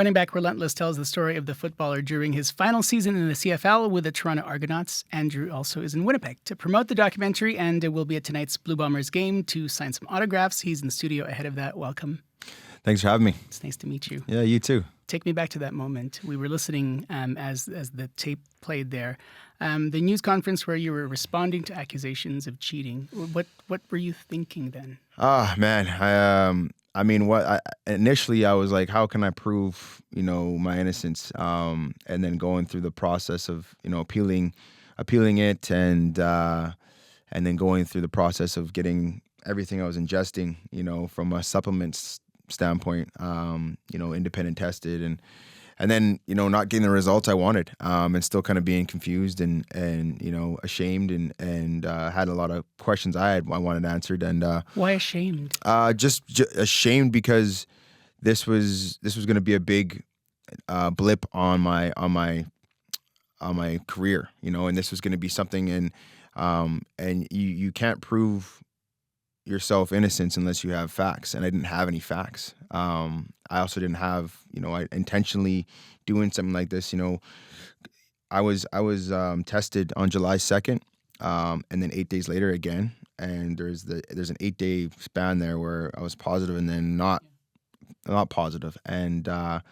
Running Back Relentless tells the story of the footballer during his final season in the CFL with the Toronto Argonauts. Andrew also is in Winnipeg to promote the documentary and will be at tonight's Blue Bombers game to sign some autographs. He's in the studio ahead of that. Welcome. Thanks for having me. It's nice to meet you. Yeah, you too. Take me back to that moment. We were listening as the tape played there. The news conference where you were responding to accusations of cheating. What were you thinking then? Man, initially I was like, how can I prove, my innocence? And then going through the process of, appealing it and then going through the process of getting everything I was ingesting, from a supplements standpoint, independent tested and then, not getting the results I wanted, and still kind of being confused and ashamed and had a lot of questions I wanted answered. And why ashamed? Just ashamed because this was going to be a big blip on my career, and this was going to be something and you can't prove yourself innocence unless you have facts, and I didn't have any facts. I also didn't have, I intentionally doing something like this. I was tested on July 2nd, and then 8 days later again, and there's an 8-day span there where I was positive and then not positive, and and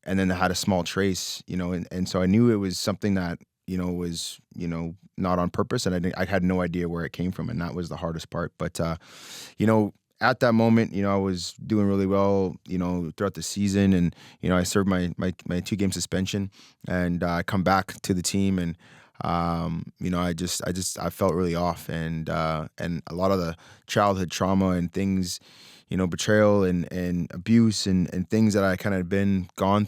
then I had a small trace, and so I knew it was something that was not on purpose, and I had no idea where it came from, and that was the hardest part. But at that moment, I was doing really well, throughout the season, and I served my 2-game suspension, and I come back to the team, and I felt really off, and a lot of the childhood trauma and things, betrayal and abuse and things that I kind of been going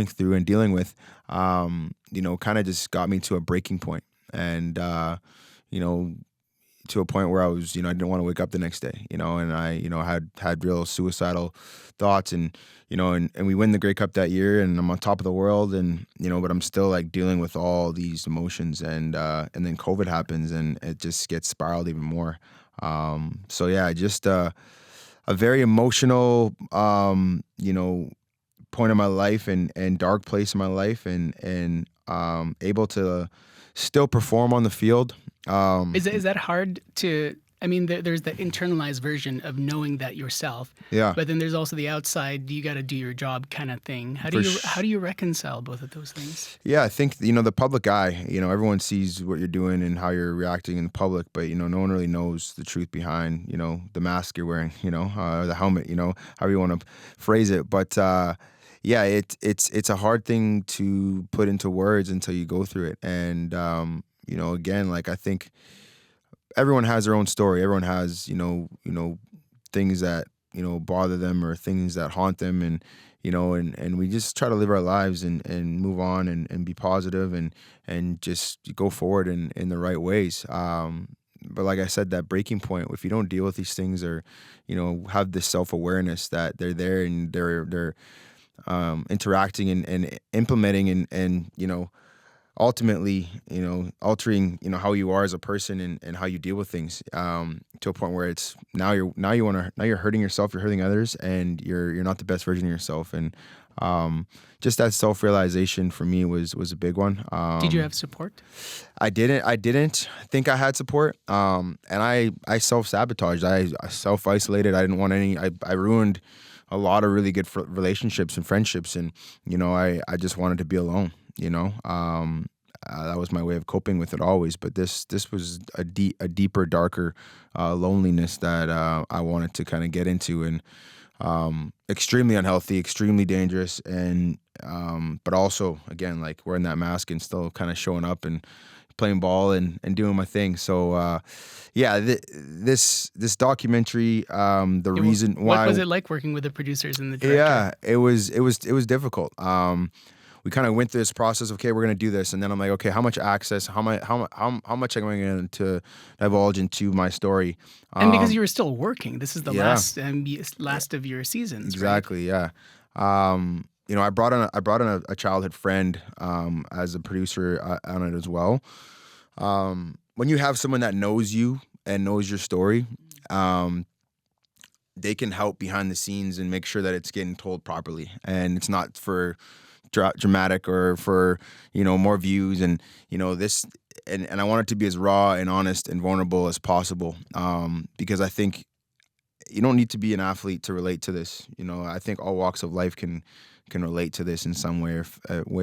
through and dealing with, kind of just got me to a breaking point, and to a point where I was, I didn't want to wake up the next day, and I, had real suicidal thoughts, and we win the Grey Cup that year, and I'm on top of the world, and but I'm still like dealing with all these emotions, and then COVID happens, and it just gets spiraled even more. So yeah, just a very emotional, point in my life and dark place in my life, and able to still perform on the field. Is that hard to? I mean, there's the internalized version of knowing that yourself. Yeah. But then there's also the outside. You got to do your job kind of thing. How do you reconcile both of those things? Yeah, I think the public eye. Everyone sees what you're doing and how you're reacting in public, but no one really knows the truth behind the mask you're wearing. The helmet. However you want to phrase it, but. Yeah, it's a hard thing to put into words until you go through it, and again, like I think everyone has their own story. Everyone has things that bother them or things that haunt them, and and we just try to live our lives and move on and be positive and just go forward in the right ways. But like I said, that breaking point, if you don't deal with these things or have this self-awareness that they're there and they're interacting and implementing and ultimately altering how you are as a person and how you deal with things, to a point where it's now you're hurting yourself, you're hurting others, and you're not the best version of yourself. And just that self-realization for me was a big one. Did you have support? I didn't think I had support, and I self-sabotaged. I self-isolated. I didn't want any. I ruined a lot of really good relationships and friendships, and I just wanted to be alone. That was my way of coping with it always. But this was a deeper, darker loneliness that I wanted to kind of get into, and extremely unhealthy, extremely dangerous, and but also again, like wearing that mask and still kind of showing up and playing ball and doing my thing. So this documentary, reason why. What was it like working with the producers and the director? Yeah, it was difficult. We kind of went through this process of, okay, we're going to do this, and then I'm like, okay, how much access, how much am I going to divulge into my story? And because you were still working, this is the last of your seasons. Exactly. Right? Yeah. I brought in a childhood friend as a producer on it as well. When you have someone that knows you and knows your story, they can help behind the scenes and make sure that it's getting told properly, and it's not for dramatic or for more views, and this, and I want it to be as raw and honest and vulnerable as possible, because I think you don't need to be an athlete to relate to this. I think all walks of life can relate to this in some way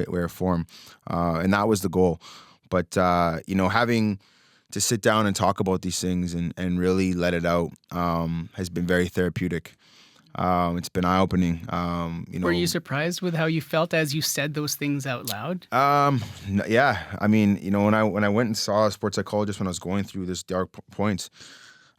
or form, and that was the goal. But having to sit down and talk about these things and really let it out has been very therapeutic. It's been eye-opening. Were you surprised with how you felt as you said those things out loud? Yeah. I mean, when I went and saw a sports psychologist when I was going through this dark points,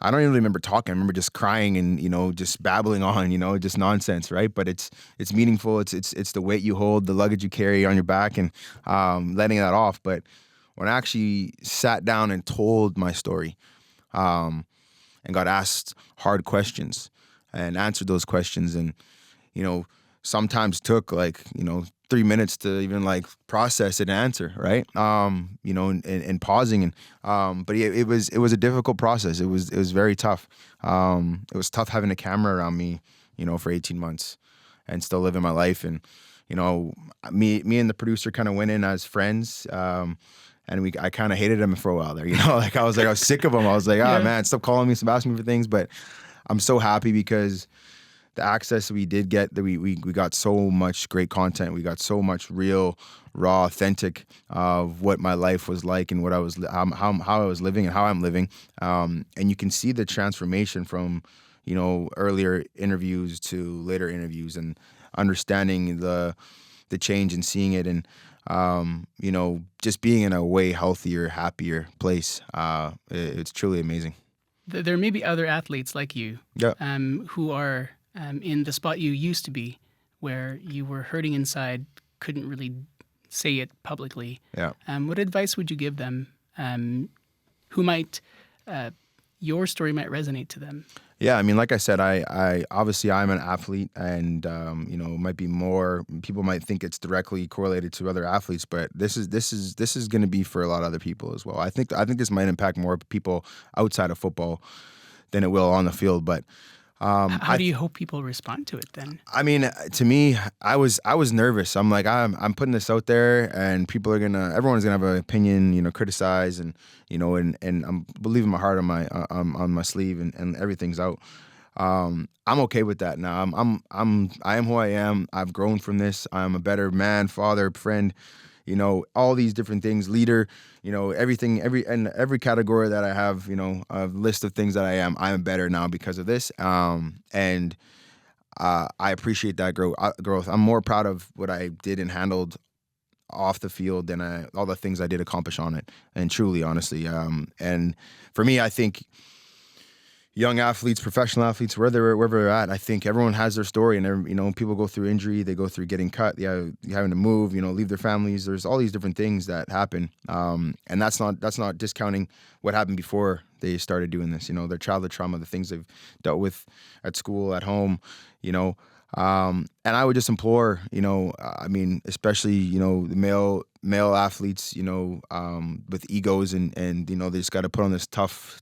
I don't even remember talking. I remember just crying and just babbling on, just nonsense, right? But it's meaningful. It's the weight you hold, the luggage you carry on your back, and letting that off. But when I actually sat down and told my story, and got asked hard questions and answered those questions, and sometimes took 3 minutes to even process an answer, right? And pausing, and but it was a difficult process. It was very tough. It was tough having a camera around me, for 18 months, and still living my life. And me and the producer kind of went in as friends. And I kind of hated him for a while there, I was sick of him. I was like, Yeah. Man, stop calling me, stop asking me for things. But I'm so happy because the access we did get, that we got so much great content. We got so much real, raw, authentic of what my life was like and what I was, how I was living and how I'm living. And you can see the transformation from, earlier interviews to later interviews, and understanding the change and seeing it, and just being in a way healthier, happier place. It's truly amazing. There may be other athletes like you, Yeah. who are in the spot you used to be, where you were hurting inside, couldn't really say it publicly. Yeah. What advice would you give them, who might, your story might resonate to them? Yeah, I mean, like I said, I obviously I'm an athlete, and might be more, people might think it's directly correlated to other athletes, but this is going to be for a lot of other people as well. I think this might impact more people outside of football than it will on the field. But How do you hope people respond to it then? I mean, to me, I was nervous. I'm like, I'm putting this out there, and everyone's gonna have an opinion, criticize, and and I'm believing my heart on my sleeve, and everything's out. I'm okay with that now. I am who I am. I've grown from this. I'm a better man, father, friend. All these different things, leader, everything, every category that I have, a list of things that I'm better now because of this. And I appreciate that growth. I'm more proud of what I did and handled off the field than all the things I did accomplish on it. And truly, honestly. And for me, I think young athletes, professional athletes, wherever they're at, I think everyone has their story, and people go through injury, they go through getting cut, having to move, leave their families. There's all these different things that happen, and that's not discounting what happened before they started doing this. Their childhood trauma, the things they've dealt with at school, at home, and I would just implore, I mean, especially the male athletes, with egos, and they just got to put on this tough.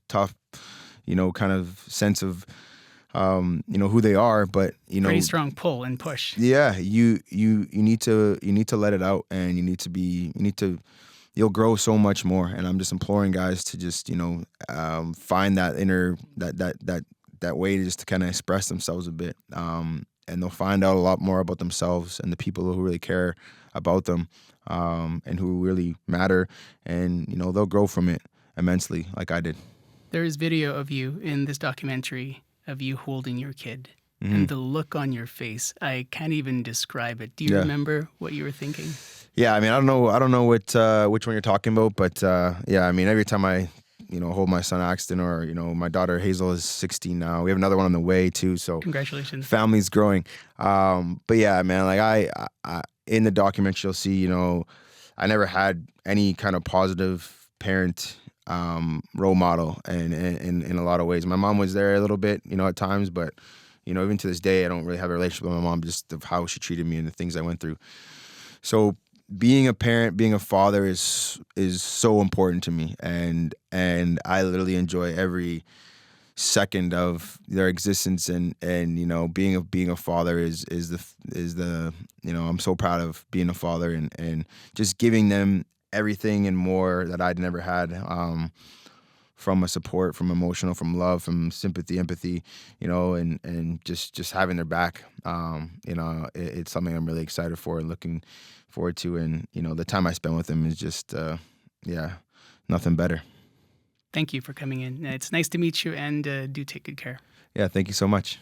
Kind of sense of, who they are, but Pretty strong pull and push. Yeah, you need to let it out, and you'll grow so much more. And I'm just imploring guys to just find that inner that way to just kind of express themselves a bit, and they'll find out a lot more about themselves and the people who really care about them, and who really matter, and they'll grow from it immensely, like I did. There is video of you in this documentary of you holding your kid, and the look on your face, I can't even describe it. Do you remember what you were thinking? Yeah, I mean, I don't know which one you're talking about, but yeah, I mean, every time I hold my son Axton, or my daughter Hazel is 16 now. We have another one on the way too, so Congratulations. Family's growing. But yeah, man, like I in the documentary you'll see, I never had any kind of positive parent role model, and in a lot of ways. My mom was there a little bit, at times, but even to this day, I don't really have a relationship with my mom, just of how she treated me and the things I went through. So being a parent, being a father is so important to me, and I literally enjoy every second of their existence, and being a father is the I'm so proud of being a father, and just giving them everything and more that I'd never had, from a support, from emotional, from love, from sympathy, empathy, and just having their back. It's something I'm really excited for and looking forward to, and the time I spend with them is just nothing better. Thank you for coming in. It's nice to meet you, and do take good care. Yeah, thank you so much.